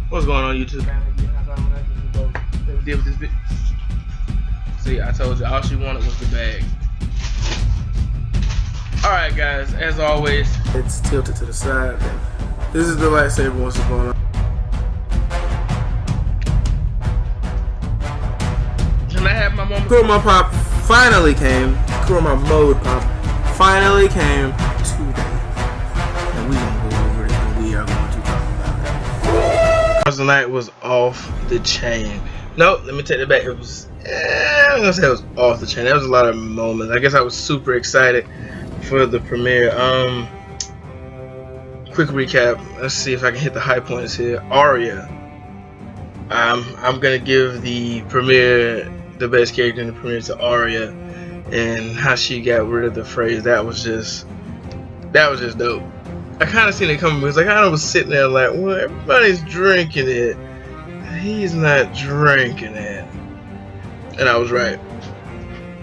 What's going on, YouTube? Did with this bitch. See, I told you all she wanted was the bag. Alright, guys, as always, it's tilted to the side. This is the lightsaber. What's going on? Can I have my moment? Kurama Pop finally came. Kurama Mode Pop finally came today. And we gonna go over it and we are going to talk about it. Tonight was off the chain. No, let me take it back. It was, I'm gonna say it was off the chain. There was a lot of moments. I guess I was super excited for the premiere. Quick recap. Let's see if I can hit the high points here. Arya. I'm gonna give the premiere, the best character in the premiere, to Arya, and how she got rid of the phrase. That was just dope. I kind of seen it coming because I kind of was sitting there like, well, everybody's drinking it. He's not drinking it. And I was right.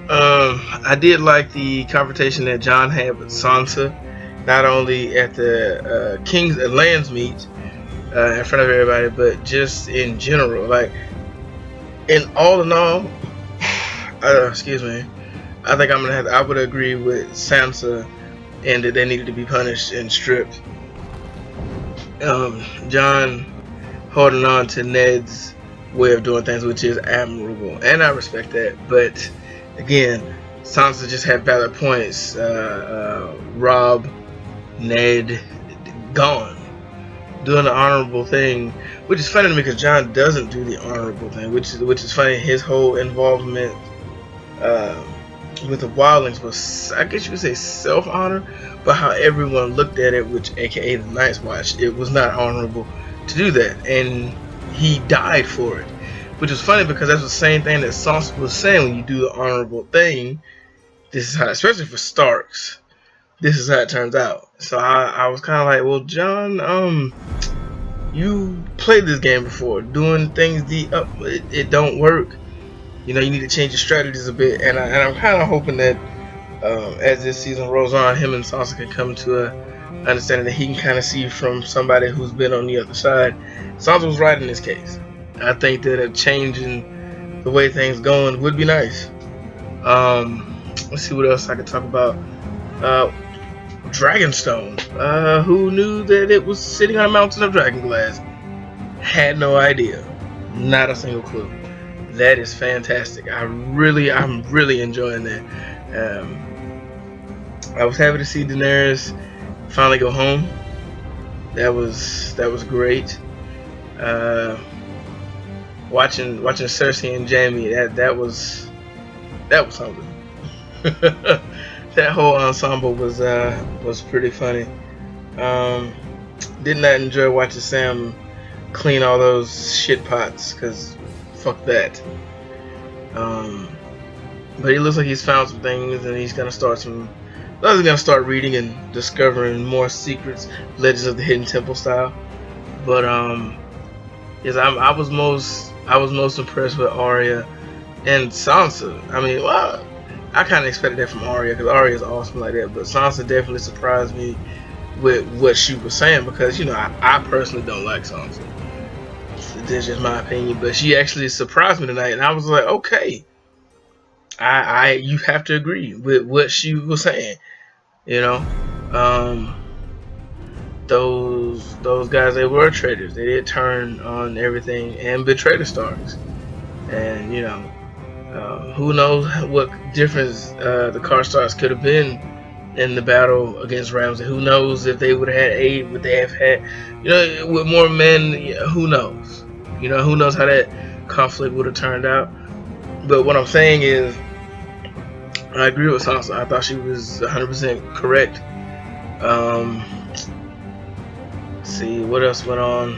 I did like the confrontation that Jon had with Sansa, not only at the King's Lands meet in front of everybody, but just in general. Like, in all, excuse me, I think I would agree with Sansa, and that they needed to be punished and stripped. Jon holding on to Ned's way of doing things, which is admirable, and I respect that. But again, Sansa just had valid points. Robb, Ned, gone, doing the honorable thing, which is funny to me because Jon doesn't do the honorable thing, which is funny. His whole involvement with the wildlings was, I guess you could say, self-honor, but how everyone looked at it, which aka the Night's Watch, it was not honorable to do that, and he died for it, which was funny because that's the same thing that Sansa was saying. When you do the honorable thing, this is how, especially for Starks, this is how it turns out. So I was kind of like, well, Jon, you played this game before, doing things it don't work. You know, you need to change your strategies a bit, and I'm kind of hoping that as this season rolls on, him and Sansa can come to a understanding that he can kind of see from somebody who's been on the other side. Sansa was right in this case. I think that a change in the way things going would be nice. Let's see what else I could talk about. Dragonstone. Who knew that it was sitting on a mountain of dragonglass? Had no idea. Not a single clue. That is fantastic. I'm really enjoying that. I was happy to see Daenerys finally go home. That was great. Watching Cersei and Jaime, that was something. That whole ensemble was pretty funny. Did not enjoy watching Sam clean all those shit pots, because fuck that. But he looks like he's found some things, and he's gonna start reading and discovering more secrets, Legends of the Hidden Temple style. But yes, I was most impressed with Arya and Sansa. I mean, well, I kind of expected that from Arya because Arya is awesome like that. But Sansa definitely surprised me with what she was saying, because you know I personally don't like Sansa. That's just my opinion, but she actually surprised me tonight, and I was like, okay, you have to agree with what she was saying. You know, those guys, they were traitors. They did turn on everything and betray the Starks. And you know, who knows what difference the Karstarks could have been in the battle against Ramsay. Who knows if they would have had aid? Would they have had, you know, with more men? Who knows? You know, who knows how that conflict would have turned out. But what I'm saying is, I agree with Sansa. I thought she was 100% correct. Let's see what else went on,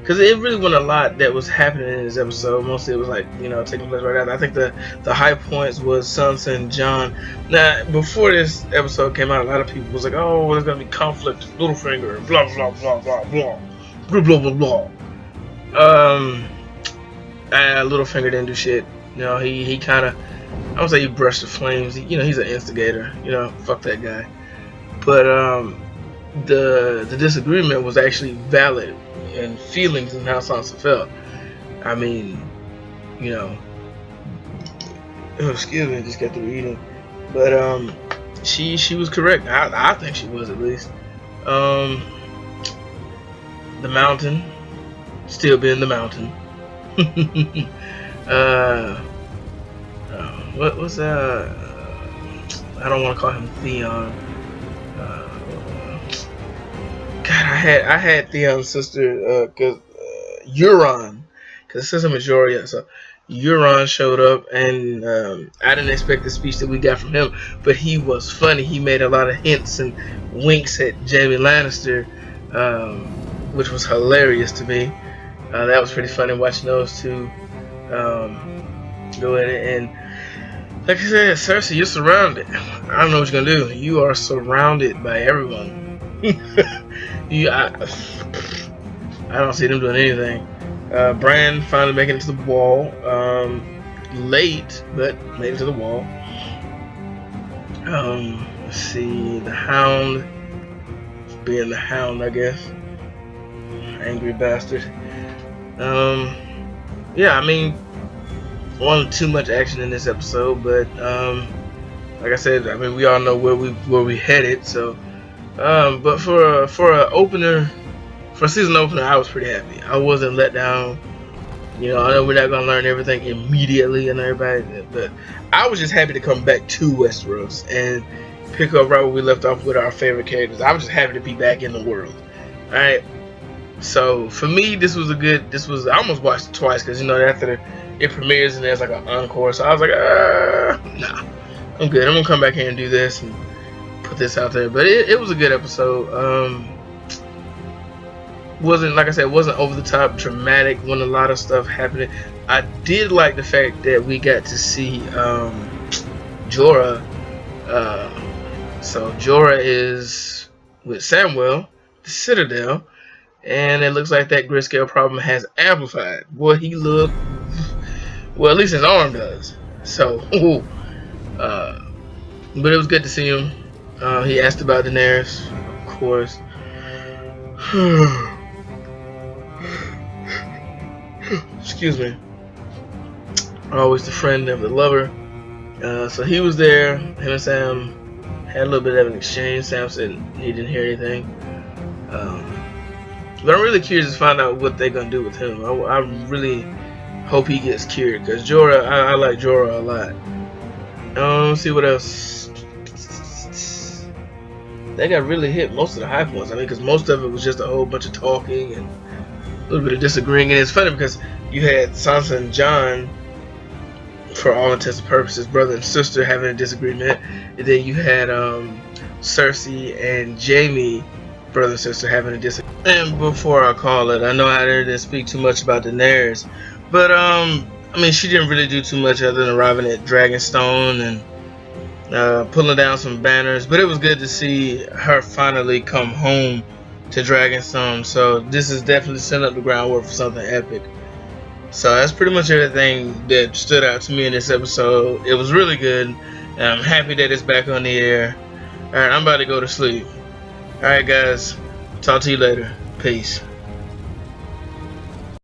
because it really wasn't a lot that was happening in this episode. Mostly it was like, you know, taking place right after. I think the high points was Sansa and Jon. Now, before this episode came out, a lot of people was like, oh, well, there's gonna be conflict, Littlefinger, blah blah blah blah blah blah blah blah blah. Littlefinger didn't do shit. You know, he kind of, I don't say he brushed the flames. You know, he's an instigator. You know, fuck that guy. But the disagreement was actually valid and feelings and how Sansa felt. I mean, you know, excuse me, just got through eating, but she was correct. I think she was, at least. The mountain still being the mountain. What was I don't want to call him Theon. God, I had Theon's sister, cause Euron, cause sister Majoria. So Euron showed up, and I didn't expect the speech that we got from him, but he was funny. He made a lot of hints and winks at Jaime Lannister, which was hilarious to me. That was pretty funny watching those two go at it. And like I said, Cersei, you're surrounded. I don't know what you're gonna do. You are surrounded by everyone. I don't see them doing anything. Bran finally making it to the wall. Late, but made it to the wall. Let's see, the Hound, being the Hound, I guess. Angry bastard. Yeah, I mean, wasn't too much action in this episode, but like I said, I mean, we all know where we headed. So, but for a opener, for a season opener, I was pretty happy. I wasn't let down. You know, I know we're not gonna learn everything immediately and everybody, but I was just happy to come back to Westeros and pick up right where we left off with our favorite characters. I was just happy to be back in the world. All right. So for me, I almost watched it twice, because you know, after it premieres and there's like an encore, so I was like, nah, I'm good. I'm gonna come back here and do this and put this out there. But it was a good episode. Wasn't, like I said, wasn't over the top dramatic. Wasn't a lot of stuff happening. I did like the fact that we got to see Jorah. So Jorah is with Samwell, the Citadel. And it looks like that grayscale problem has amplified. Boy, he looked, well, at least his arm does. So, but it was good to see him. He asked about Daenerys, of course. Excuse me. Always the friend of the lover. So he was there. Him and Sam had a little bit of an exchange. Sam said he didn't hear anything. But I'm really curious to find out what they're gonna do with him. I really hope he gets cured, because Jorah, I like Jorah a lot. Let's see what else. They got really hit most of the high points. I mean, because most of it was just a whole bunch of talking and a little bit of disagreeing. And it's funny because you had Sansa and Jon, for all intents and purposes, brother and sister, having a disagreement, and then you had Cersei and Jaime, brother and sister, having a disagreement. And before I call it, I know I didn't speak too much about Daenerys, but I mean, she didn't really do too much other than arriving at Dragonstone and pulling down some banners. But it was good to see her finally come home to Dragonstone. So this is definitely setting up the groundwork for something epic. So that's pretty much everything that stood out to me in this episode. It was really good, and I'm happy that it's back on the air. Alright, I'm about to go to sleep. Alright guys, talk to you later. Peace.